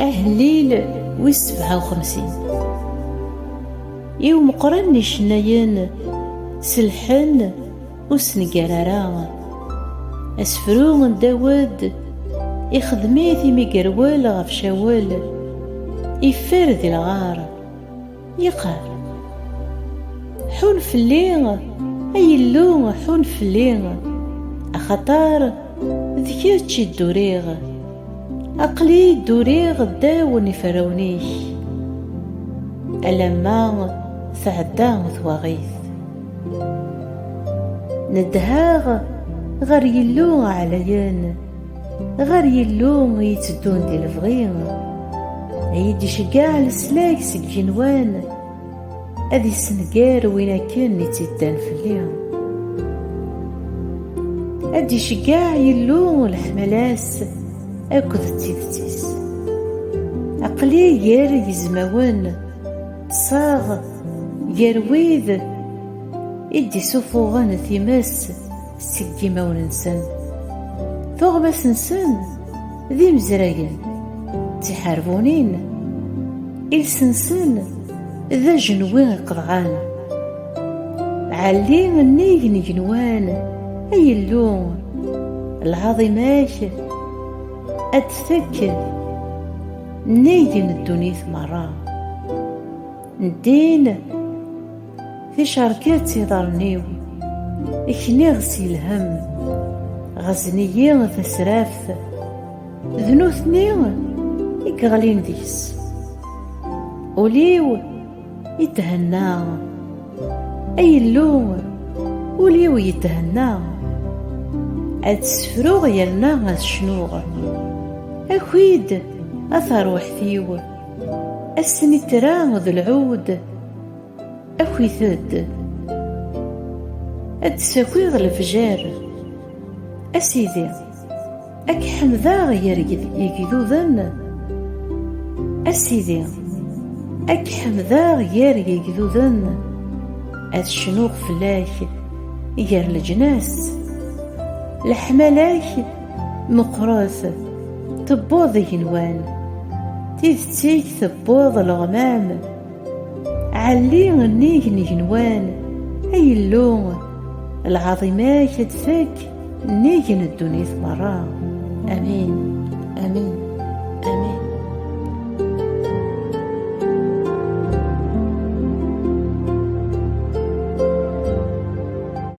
أهليل ويس 57 يوم قرن يشناين سلحن وسنقرارا أسفرو من داود يخدميثي ميقروال غف شوال يفرد الغار يقال حون فليغ أي اللون حون فليغ أخطار ذكرتشي الدوريغ أقلي الدوريغ داون يفرونيش ألما ثعدا ثواغيث ندهاغ غير يلو عليان غير يلو يتدون دي الفغين عيد يشقاع السلاك سك جنوان أذي سنقار وين كان يتدان فليهم أدي شقاع يلو الحملاس أكد تيفتيس عقلي يار يزموان صاغ يرويذ إدي سفوغان ثماس سكيما وننسان ثغماس نسان ذي مزرايان تحاربونين إلسنسان ذا جنوان قرعان علي النيجن جنوان أي اللون العظيمات أتفكر نيجن الدنيث مرة ندين في شركات صدرنيو إكني غسي الهم غزنيين فسراف ذنوثني إكغلين ديس وليو يتهنى أي اللون وليو يتهنى أتسفروغ يلنا الشنوغ أكويد أثر وحثيو السني تراغ ذو العود أكوي ثد أتساكويغ الفجار أسيدي أك حمذا يقذوذن أسيدي أك حمذا يقذوذن الشنوغ فلاك يار الجناس الحملاك مقراث تبوض ينوان تيثتيك تبوض الغمام علي النيك نجنوان أي اللون العظيمات تفك نيجن الدنيا مرة. آمين آمين آمين.